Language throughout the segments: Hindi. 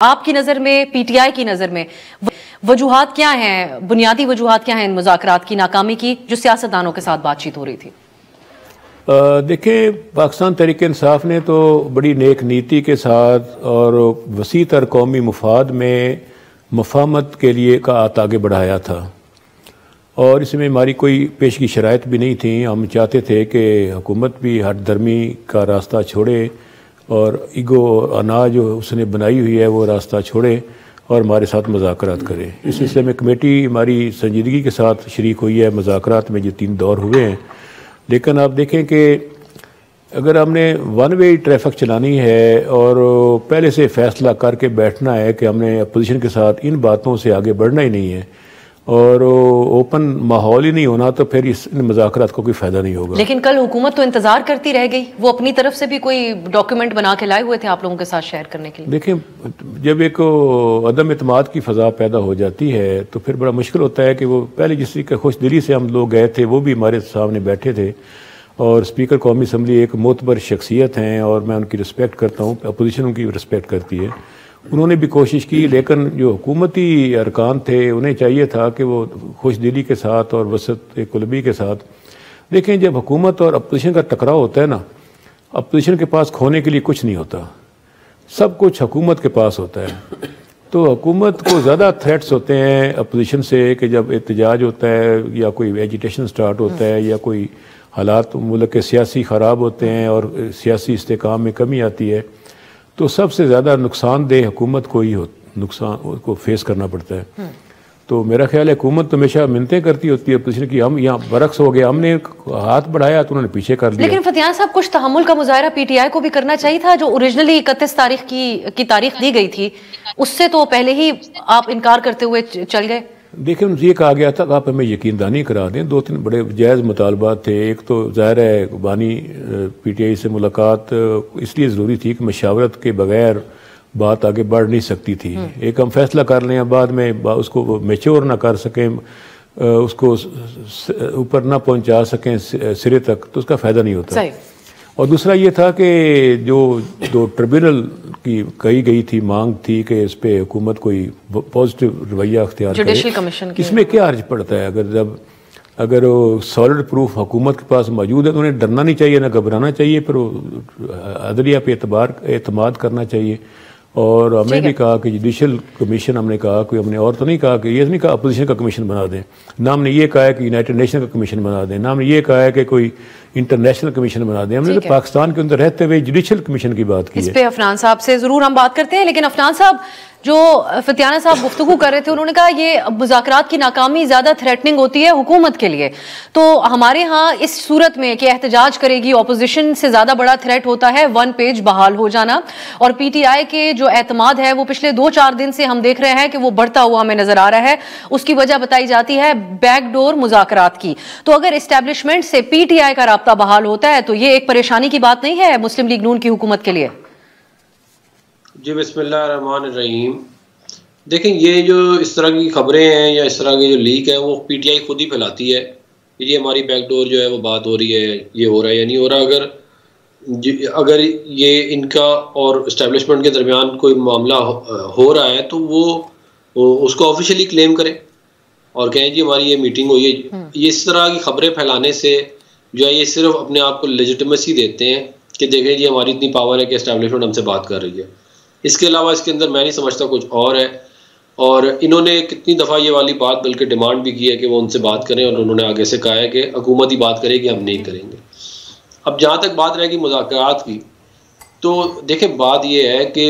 आपकी नजर में, पीटीआई की नजर में वजूहात क्या हैं, बुनियादी वजूहात क्या हैं इन मुज़ाकरात की नाकामी की जो सियासतदानों के साथ बातचीत हो रही थी? देखें, पाकिस्तान तहरीक इंसाफ ने तो बड़ी नेक नीति के साथ और वसी तर कौमी मुफाद में मफाहमत के लिए का हाथ आगे बढ़ाया था और इसमें हमारी कोई पेश की शराइत भी नहीं थी। हम चाहते थे कि हुकूमत भी हट दर्मी का रास्ता छोड़े और ईगो अना जो उसने बनाई हुई है वो रास्ता छोड़े और हमारे साथ मुज़ाकरात करे। इस सिलसिले में कमेटी हमारी संजीदगी के साथ शरीक हुई है। मुज़ाकरात में जो 3 दौर हुए हैं, लेकिन आप देखें कि अगर हमने वन वे ट्रैफिक चलानी है और पहले से फ़ैसला करके बैठना है कि हमने अपोजिशन के साथ इन बातों से आगे बढ़ना ही नहीं है और ओपन माहौल ही नहीं होना, तो फिर इस मुज़ाकरात को कोई फ़ायदा नहीं होगा। लेकिन कल हुकूमत तो इंतजार करती रह गई, वो अपनी तरफ से भी कोई डॉक्यूमेंट बना के लाए हुए थे आप लोगों के साथ शेयर करने के लिए। देखें, जब एक अदम एतमाद की फ़ज़ा पैदा हो जाती है तो फिर बड़ा मुश्किल होता है कि वो पहले जिस तरीके खुश दिली से हम लोग गए थे वो भी हमारे सामने बैठे थे और स्पीकर कौमी असम्बली एक मोतबर शख्सियत हैं और मैं उनकी रिस्पेक्ट करता हूँ, अपोजिशन उनकी रिस्पेक्ट करती है। उन्होंने भी कोशिश की, लेकिन जो हुकूमती अरकान थे उन्हें चाहिए था कि वो खुश दिली के साथ और वसत कुलबी के साथ देखें। जब हुकूमत और अपोजिशन का टकराव होता है ना, अपोजिशन के पास खोने के लिए कुछ नहीं होता, सब कुछ हुकूमत के पास होता है। तो हुकूमत को ज़्यादा थ्रेट्स होते हैं अपोजिशन से कि जब एहतजाज होता है या कोई एजिटेशन स्टार्ट होता है या कोई हालात मुल्क के सियासी ख़राब होते हैं और सियासी इस्तेकाम में कमी आती है, तो सबसे ज़्यादा नुकसानदेह हुकूमत को ही नुकसान को फेस करना पड़ता है। तो मेरा ख्याल है हुकूमत तो हमेशा मिन्नतें करती होती है अपोजिशन की, हम यहाँ बरक्स हो गए, हमने हाथ बढ़ाया तो उन्होंने पीछे कर दिया। लेकिन फतियान साहब, कुछ तहम्मुल का मुजाहरा पीटीआई को भी करना चाहिए था। जो ओरिजिनली 31 तारीख की तारीख दी गई थी उससे तो पहले ही आप इनकार करते हुए चल गए। देखिए, उनसे ये कहा गया था कि आप हमें यकीनदानी करा दें। 2-3 बड़े जायज़ मुतालबात थे। एक तो ज़ाहिर है बानी पीटीआई से मुलाकात इसलिए ज़रूरी थी कि मशावरत के बगैर बात आगे बढ़ नहीं सकती थी। एक हम फैसला कर लें, बाद में उसको मैच्योर ना कर सकें, उसको ऊपर ना पहुंचा सकें सिरे तक, तो उसका फ़ायदा नहीं होता। और दूसरा ये था कि जो ट्रिब्यूनल की कही गई थी, मांग थी कि इस पे हुकूमत कोई पॉजिटिव रवैया अख्तियार करे, जुडिशल कमीशन इसमें क्या अर्ज पड़ता है? अगर सॉलिड प्रूफ हुकूमत के पास मौजूद है तो उन्हें डरना नहीं चाहिए, ना घबराना चाहिए, फिर अदलिया पे एतमाद करना चाहिए। और हमने भी कहा कि जुडिशल कमीशन, हमने कहा कोई, हमने और तो नहीं कहा कि ये नहीं कहा अपोजिशन का कमीशन बना दें, ना हमने ये कहा है कि यूनाइटेड नेशन का कमीशन बना दें, ना हमने ये कहा है कि कोई इंटरनेशनल कमीशन बना दें। हमने तो पाकिस्तान के अंदर रहते हुए जुडिशल कमीशन की बात की है। इस पे अफनान साहब से जरूर हम बात करते हैं, लेकिन अफनान साहब, जो फतियाना साहब गुफ्तगू कर रहे थे, उन्होंने कहा ये मुज़ाकरात की नाकामी ज्यादा थ्रेटनिंग होती है हुकूमत के लिए। तो हमारे यहाँ इस सूरत में कि एहतजाज करेगी ऑपोजिशन से ज्यादा बड़ा थ्रेट होता है 1 पेज बहाल हो जाना। और पीटीआई के जो एतमाद है वो पिछले 2-4 दिन से हम देख रहे हैं कि वो बढ़ता हुआ हमें नजर आ रहा है। उसकी वजह बताई जाती है बैकडोर मुज़ाकरात की। तो अगर इस्टेब्लिशमेंट से पीटीआई का राब्ता बहाल होता है तो ये एक परेशानी की बात नहीं है मुस्लिम लीग नून की हुकूमत के लिए? जी, बिस्मिल्लाहिर्रहमानिर्रहीम। देखें, ये जो इस तरह की खबरें हैं या इस तरह की जो लीक है वो पीटीआई खुद ही फैलाती है। ये हमारी बैकडोर जो है वो बात हो रही है, ये हो रहा है या नहीं हो रहा। अगर ये इनका और इस्टेब्लिशमेंट के दरमियान कोई मामला हो रहा है तो वो उसको ऑफिशियली क्लेम करें और कहें जी हमारी ये मीटिंग हुई है। ये इस तरह की खबरें फैलाने से जो है ये सिर्फ अपने आप को लेजिटिमेसी देते हैं कि देखें जी हमारी इतनी पावर है कि इस्टेब्लिशमेंट हमसे बात कर रही है। इसके अलावा इसके अंदर मैं नहीं समझता कुछ और है। और इन्होंने कितनी दफ़ा ये वाली बात बल्कि डिमांड भी की है कि वो उनसे बात करें और उन्होंने आगे से कहा है कि हुकूमत ही बात करेगी, हम नहीं करेंगे। अब जहाँ तक बात रहेगी मुज़ाकरात की, तो देखें बात ये है कि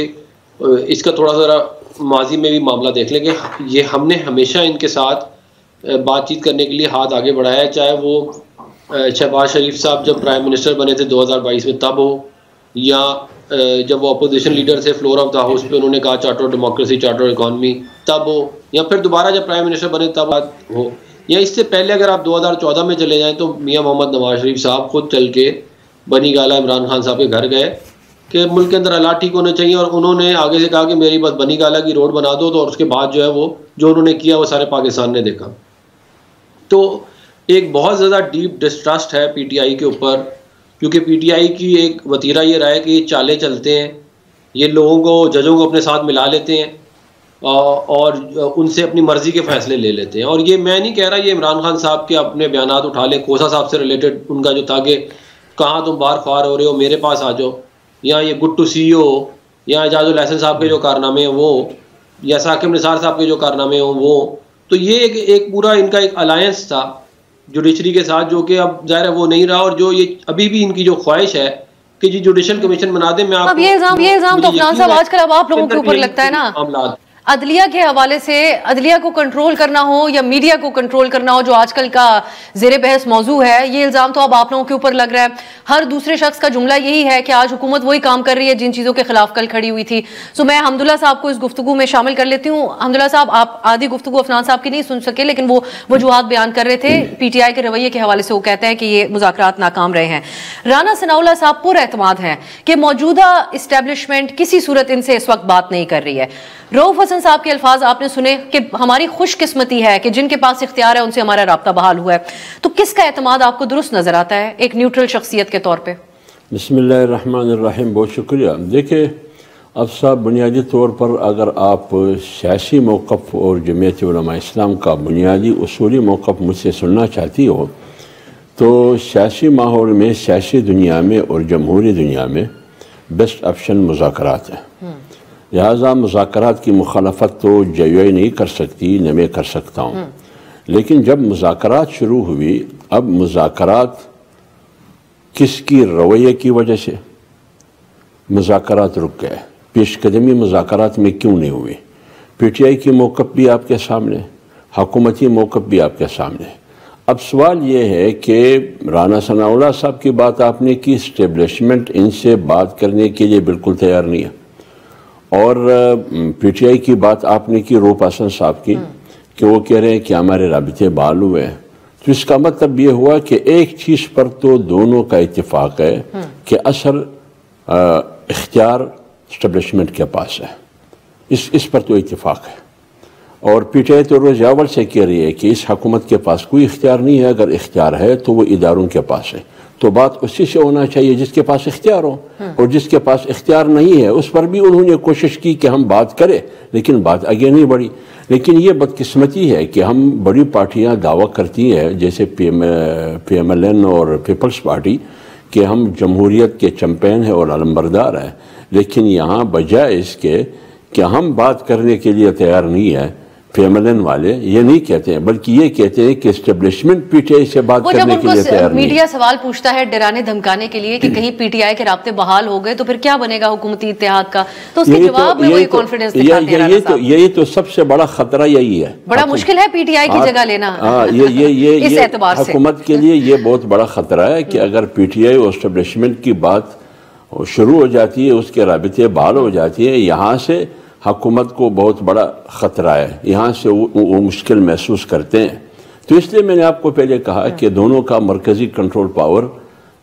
इसका थोड़ा सा माजी में भी मामला देख लें कि ये हमने हमेशा इनके साथ बातचीत करने के लिए हाथ आगे बढ़ाया है, चाहे वो शहबाज शरीफ साहब जब प्राइम मिनिस्टर बने थे 2022 में तब हो, या जब वो अपोजिशन लीडर थे फ्लोर ऑफ द हाउस पे उन्होंने कहा charter of democracy, charter of economy तब हो, या फिर दोबारा जब प्राइम मिनिस्टर बने तब हो, या इससे पहले अगर आप 2014 में चले जाएं तो मियां मोहम्मद नवाज शरीफ साहब खुद चल के बनी गाला इमरान खान साहब के घर गए कि मुल्क के अंदर हालात ठीक होने चाहिए, और उन्होंने आगे से कहा कि मेरी बस बनी गाला की रोड बना दो। तो और उसके बाद जो है वो जो उन्होंने किया वो सारे पाकिस्तान ने देखा। तो एक बहुत ज़्यादा डीप डिस्ट्रस्ट है पीटीआई के ऊपर, क्योंकि पीटीआई की एक वतीरा ये रहा है कि ये चालें चलते हैं ये लोगों को, जजों को अपने साथ मिला लेते हैं और उनसे अपनी मर्जी के फैसले ले लेते हैं। और ये मैं नहीं कह रहा, ये इमरान खान साहब के अपने बयानात उठा लें, खोसा साहब से रिलेटेड उनका जो था कि कहाँ तुम बार ख्वार हो रहे हो, मेरे पास आ जाओ, या ये गुड टू सी हो, या एजाजुल हसन साहब के जो कारनामे हैं वो, या साकिब निसार साहब के जो कारनामे हों वो, तो ये एक पूरा इनका एक अलायंस था जुडिशरी के साथ, जो कि अब ज़ाहिर है वो नहीं रहा। और जो ये अभी भी इनकी जो ख्वाहिश है कि जी जुडिशल कमीशन बना दे, मैं अब ये इल्जाम तो अफनान साहब आजकल अब आप लोगों के ऊपर लगता है ना, अदलिया के हवाले से, अदलिया को कंट्रोल करना हो या मीडिया को कंट्रोल करना हो, जो आजकल का ज़ेरे बहस मौजू है, ये इल्ज़ाम तो अब आप लोगों के ऊपर लग रहा है। हर दूसरे शख्स का जुमला यही है कि आज हुकूमत वही काम कर रही है जिन चीज़ों के खिलाफ कल खड़ी हुई थी। सो मैं हमदुल्ला साहब को इस गुफ्तगू में शामिल कर लेती हूँ। हमदुल्ला साहब, आप आधी गुफ्तगू अफनान साहब की नहीं सुन सके, लेकिन वो वजूहात बयान कर रहे थे PTI के रवैये के हवाले से। वो कहते हैं कि ये मुज़ाकरात नाकाम रहे हैं। राना सनाउल्लाह साहब पुरएतमाद हैं कि मौजूदा इस्टेब्लिशमेंट किसी सूरत इनसे इस वक्त बात नहीं कर रही है। रऊफ हसन साहब के अल्फाज आपने सुने कि हमारी खुशकिस्मती है कि जिनके पास इख्तियार है उनसे हमारा राब्ता बहाल हुआ है। तो किसका एतमाद आपको दुरुस्त नजर आता है एक न्यूट्रल शख्सियत के तौर पे? बिस्मिल्लाहिर्रहमानिर्रहीम, बहुत शुक्रिया। देखिए अब साहब, बुनियादी तौर पर अगर आप सियासी मौक़िफ़ और जमीयत उलमा इस्लाम का बुनियादी उसूली मौक़िफ़ मुझसे सुनना चाहती हो तो सियासी माहौल में, सियासी दुनिया में और जमहूरी दुनिया में बेस्ट ऑप्शन मुज़ाकरात है। लिहाजा मुज़ाकरात की मुखालफत तो JUI नहीं कर सकती, न मैं कर सकता हूँ। लेकिन जब मुज़ाकरात शुरू हुई, अब मुज़ाकरात किसकी रवैये की वजह से मुज़ाकरात रुक गए, पेशकदमी मुज़ाकरात में क्यों नहीं हुई? PTI की मौक़िफ़ भी आपके सामने, हुकूमती मौक़िफ़ भी आपके सामने। अब सवाल ये है कि राना सनाउल्लाह साहब की बात आपने की, इस्टेब्लिशमेंट इनसे बात करने के लिए बिल्कुल तैयार नहीं है। और PTI की बात आपने की रऊफ हसन साहब की कि वो कह रहे हैं कि हमारे राबिते बहाल हुए हैं। तो इसका मतलब ये हुआ कि एक चीज़ पर तो दोनों का इत्तेफाक है कि असल इख्तियार इस्टेब्लिशमेंट के पास है, इस पर तो इत्तेफाक है। और PTI तो रोज़ अव्वल से कह रही है कि इस हुकूमत के पास कोई इख्तियार नहीं है, अगर इख्तियार है तो वो इदारों के पास है। तो बात उसी से होना चाहिए जिसके पास इख्तियार हो, और जिसके पास इख्तियार नहीं है उस पर भी उन्होंने कोशिश की कि हम बात करें, लेकिन बात आगे नहीं बढ़ी। लेकिन ये बदकिस्मती है कि हम बड़ी पार्टियां दावा करती हैं, जैसे PMLN और पीपल्स पार्टी, कि हम जमहूरियत के चैम्पियन हैं और अलमबरदार हैं, लेकिन यहाँ बजाय इसके कि हम बात करने के लिए तैयार नहीं है, PMLN वाले ये नहीं कहते हैं, बल्कि ये कहते हैं कि एस्टेब्लिशमेंट PTI से बात करने के लिए तैयार नहीं है। मीडिया सवाल पूछता है डराने धमकाने के लिए कि कहीं PTI के राब्ते बहाल हो गए तो फिर क्या बनेगा हुकूमती इत्तेहाद का, तो उसके जवाब में वही कॉन्फिडेंस दिखाते हैं। यही तो सबसे बड़ा खतरा यही है। बड़ा मुश्किल है PTI की जगह लेना। ये हुकूमत के लिए ये बहुत बड़ा खतरा है कि अगर PTI और एस्टेब्लिशमेंट की बात शुरू हो जाती है, उसके राबिते बहाल हो जाती है, यहाँ से हुकूमत को बहुत बड़ा ख़तरा है, यहाँ से वो मुश्किल महसूस करते हैं। तो इसलिए मैंने आपको पहले कहा कि दोनों का मरकज़ी कंट्रोल पावर,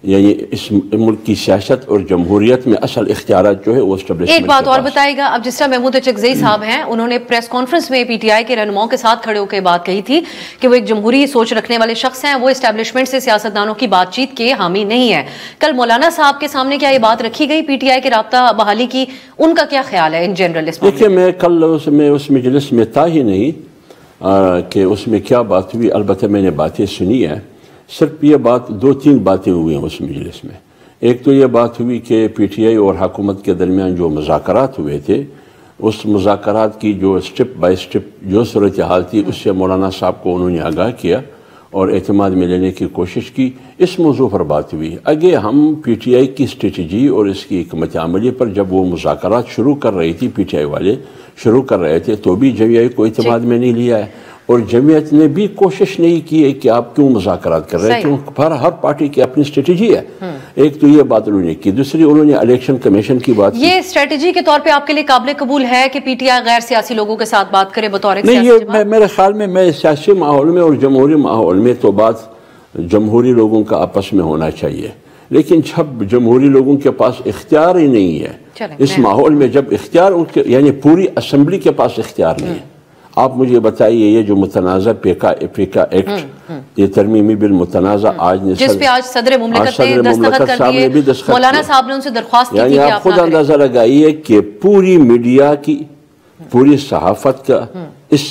यानी इस मुल्क की सियासत और जमहूरियत में असल इख्तियारात जो है वो एस्टेब्लिशमेंट। एक बात और बताइएगा, अब जिस तरह महमूद चकज़ई साहब हैं, उन्होंने प्रेस कॉन्फ्रेंस में PTI के रहनुमाओं के साथ खड़े होकर बात कही थी कि वो एक जमहूरी सोच रखने वाले शख्स हैं, वो एस्टेब्लिशमेंट से सियासतदानों की बातचीत के हामी नहीं है। कल मौलाना साहब के सामने क्या ये बात रखी गई PTI के राब्ता बहाली की? उनका क्या ख्याल है इन जनरल? देखिए, मैं कल उस मजलिस में था ही नहीं कि उसमें क्या बात हुई, अलबत्ता मैंने बातें सुनी है। सिर्फ ये बात, 2-3 बातें हुई हैं उस मजलिस में। एक तो ये बात हुई कि PTI और हुकूमत के दरमियान जो मुज़ाकरात हुए थे, उस मुज़ाकरात की जो स्टेप बाय स्टेप जो सूरत हाल थी, उससे मौलाना साहब को उन्होंने आगाह किया और एतमाद में लेने की कोशिश की। इस मौजू पर बात हुई। आगे हम PTI की स्ट्रेटजी और इसकी हिकमत अमली पर जब वो मुज़ाकरात शुरू कर रही थी, PTI वाले शुरू कर रहे थे, तो भी JUI को एतमाद में नहीं लिया है और जमीयत ने भी कोशिश नहीं की है कि आप क्यों मुज़ाकरात कर रहे हैं, क्यों हर पार्टी की अपनी स्ट्रेटजी है। एक तो ये बात उन्होंने की। दूसरी, उन्होंने इलेक्शन कमीशन की बात ये स्ट्रेटजी के तौर पे आपके लिए काबिल कबूल है कि PTI गैर सियासी लोगों के साथ बात करे बतौर नहीं? ये मेरे ख्याल में, मैं सियासी माहौल में और जमहूरी माहौल में तो बात जमहूरी लोगों का आपस में होना चाहिए, लेकिन जब जमहूरी लोगों के पास इख्तियार ही नहीं है, इस माहौल में जब इख्तियार उनके, यानी पूरी असम्बली के पास इख्तियार नहीं है, आप मुझे बताइए ये जो मुतनाज़ा पेका एक्ट, ये तरमीमी बिल मुतनाज़ा आज जिस पे आज सदर मुमलिकत साहब ने भी दस्तखत किए, मौलाना साहब ने उनसे दरख्वास्त की थी कि आप खुद अंदाजा लगाइए कि पूरी मीडिया की, पूरी सहाफत का इस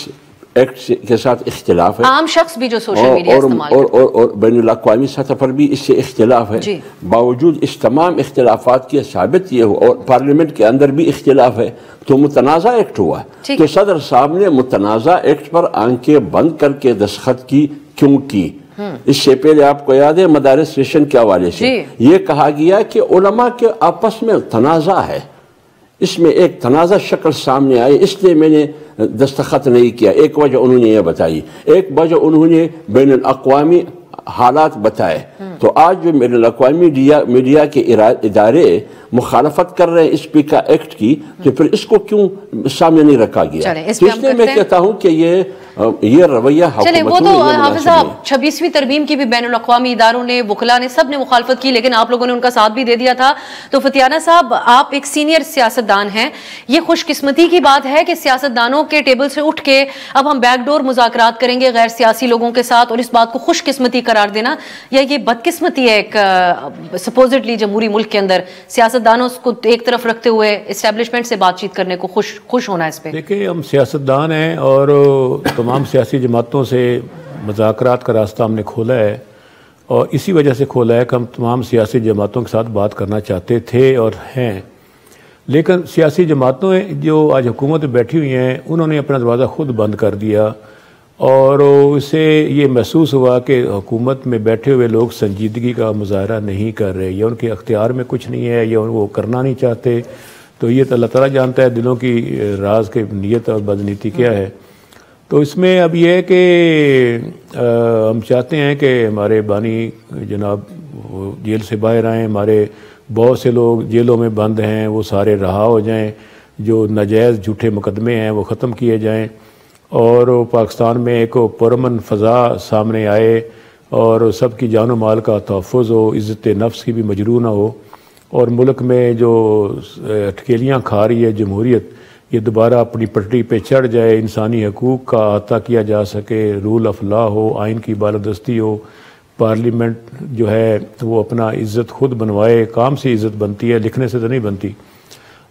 एक्ट के साथ इख्तिलाफ है। आम शख्स भी जो सोशल मीडिया इस्तेमाल और बैनुल-अक़वामी सतह पर भी इससे इख्तिलाफ है। बावजूद इस तमाम इख्तिलाफात के साबित ये हो और पार्लियामेंट के अंदर भी इख्तिलाफ है, तो मुतनाज़ा एक्ट हुआ। तो सदर साहब ने मुतनाज़ा एक्ट पर आंखें बंद करके दस्तखत की क्यों की? इससे पहले आपको याद है मदारिस सेशन के हवाले से ये कहा गया कि उलमा के आपस में तनाज़ा है, इसमें एक तनाज़ा शक्ल सामने आई, इसलिए मैंने दस्तखत नहीं किया। एक वजह उन्होंने यह बताई, एक वजह उन्होंने बैनुल-अक़वामी हालात बताए। तो आज जो बैनुल-अक़वामी मीडिया के इदारे मुखालफत कर रहे हैं इस पीका एक्ट की, तो फिर इसको क्यों सामने नहीं रखा गया? तो इसलिए मैं कहता हूँ कि ये रवैया चले, वो तो हाफिज साहब 26वीं तरमीम की भी बैनुल-अक़वामी इदारों ने, वकला ने, सब ने मुखालफत की, लेकिन आप लोगों ने उनका साथ भी दे दिया था। तो फतियाना साहब, आप एक सीनियर सियासतदान हैं, ये खुशकिस्मती की बात है कि सियासतदानों के टेबल से उठ के अब हम बैकडोर मुज़ाकरात करेंगे गैर सियासी लोगों के साथ, और इस बात को खुशकिस्मती करार देना, या ये बदकिस्मती है एक सपोजिटली जमहूरी मुल्क के अंदर सियासतदानों को एक तरफ रखते हुए इस्टेब्लिशमेंट से बातचीत करने को खुश होना? इस पे देखिए, हम सियासतदान हैं और तमाम सियासी जमातों से मुज़ाकरात का रास्ता हमने खोला है, और इसी वजह से खोला है कि हम तमाम सियासी जमातों के साथ बात करना चाहते थे और हैं। लेकिन सियासी जमातों जो आज हुकूमत में बैठी हुई हैं, उन्होंने अपना दरवाज़ा खुद बंद कर दिया, और उससे ये महसूस हुआ कि हुकूमत में बैठे हुए लोग संजीदगी का मुजाहरा नहीं कर रहे, या उनके अख्तियार में कुछ नहीं है, या वो करना नहीं चाहते। तो ये तो अल्लाह ताला जानता है दिलों की राज के नीयत और बदनीति क्या है। तो इसमें अब यह है कि हम चाहते हैं कि हमारे बानी जनाब जेल से बाहर आएँ, हमारे बहुत से लोग जेलों में बंद हैं वो सारे रहा हो जाएं, जो नाजायज़ झूठे मुकदमे हैं वो ख़त्म किए जाएं, और पाकिस्तान में एक पुरअमन फ़ज़ा सामने आए, और सबकी जान व माल का तहफ़्फ़ुज़ हो, इज़्ज़त नफ्स की भी मजरू ना हो, और मुल्क में जो अटकेलियाँ खा रही है जमहूरियत, ये दोबारा अपनी पटरी पे चढ़ जाए, इंसानी हकूक़ का अहाता किया जा सके, रूल ऑफ लॉ हो, आइन की बालादस्ती हो, पार्लियामेंट जो है वो अपना इज़्ज़त खुद बनवाए। काम से इज़्ज़त बनती है, लिखने से तो नहीं बनती,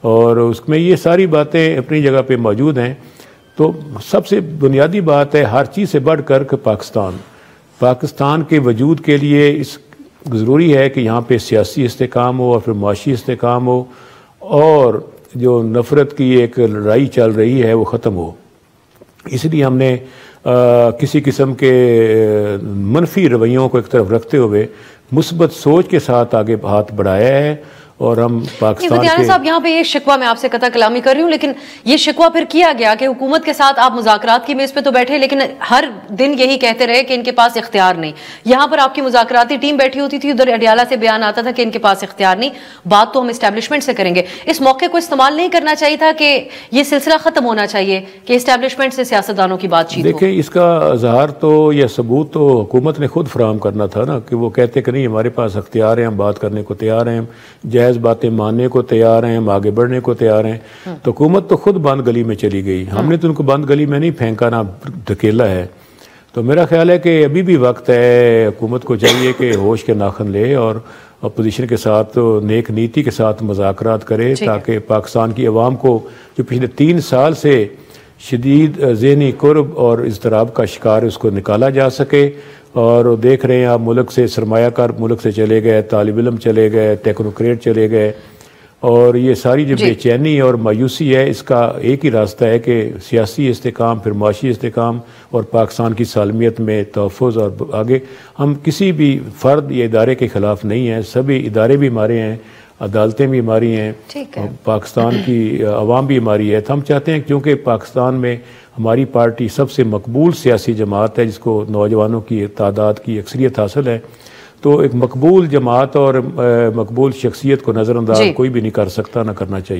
और उसमें ये सारी बातें अपनी जगह पे मौजूद हैं। तो सबसे बुनियादी बात है, हर चीज़ से बढ़ कर कि पाकिस्तान के वजूद के लिए इस ज़रूरी है कि यहाँ पे सियासी इस्तेकाम हो और फिर मुआशी इस्तेकाम हो, और जो नफ़रत की एक लड़ाई चल रही है वो ख़त्म हो। इसलिए हमने किसी किस्म के मनफी रवैयों को एक तरफ रखते हुए मुस्बत सोच के साथ आगे हाथ बढ़ाया है, और हम पाकिस्तान के साहब यहाँ पे ये शिकवा, मैं आपसे कता कलामी कर रही हूँ, लेकिन ये शिकवा फिर किया गया कि हुकूमत के साथ आप मुज़ाकरात की मेज़ पे तो बैठे, लेकिन हर दिन यही कहते रहे कि इनके पास इख्तियार नहीं। यहाँ पर आपकी मुज़ाकराती टीम बैठी होती थी, उधर अडियाला से बयान आता था कि इनके पास इख्तियार नहीं, बात तो हम इस्टेब्लिशमेंट से करेंगे। इस मौके को इस्तेमाल नहीं करना चाहिए था कि ये सिलसिला ख़त्म होना चाहिए कि इस्टेब्लिशमेंट से सियासतदानों की बातचीत? देखिए, इसका इज़हार तो या सबूत तो हुकूमत ने खुद फराहम करना था ना, कि वो कहते कि नहीं हमारे पास इख्तियार है, हम बात करने को तैयार हैं, जायज़ बातें मानने को तैयार हैं, हम आगे बढ़ने को तैयार हैं। तो हुकूमत तो खुद बंद गली में चली गई, हमने तो उनको बंद गली में नहीं फेंका ना धकेला है। तो मेरा ख्याल है कि अभी भी वक्त है, हुकूमत को चाहिए कि होश के नाखन ले और अपोजिशन के साथ नेक नीति के साथ मुज़ाकरात करे, ताकि पाकिस्तान की अवाम को जो पिछले 3 साल से शदीद ज़हनी कुर्ब और इज़्तिराब का शिकार उसको निकाला जा सके। और देख रहे हैं आप, मुल्क से सरमायाकार मुल्क से चले गए, तालिब इल्म चले गए, टेक्नोक्रेट चले गए, और ये सारी जो बेचैनी और मायूसी है, इसका एक ही रास्ता है कि सियासी इस्तेकाम, फिर मुआशी इस्तेकाम, और पाकिस्तान की सालमियत में तहफ़्फ़ुज़। और आगे हम किसी भी फ़र्द या इदारे के ख़िलाफ़ नहीं हैं, सभी इदारे भी हमारे हैं, अदालतें भी हमारी हैं, पाकिस्तान की अवाम भी हमारी है। तो हम चाहते हैं, क्योंकि पाकिस्तान में हमारी पार्टी सबसे मकबूल सियासी जमात है, जिसको नौजवानों की तादाद की अक्सरियत हासिल है, तो एक मकबूल जमात और मकबूल शख्सियत को नज़रअंदाज कोई भी नहीं कर सकता, ना करना चाहिए।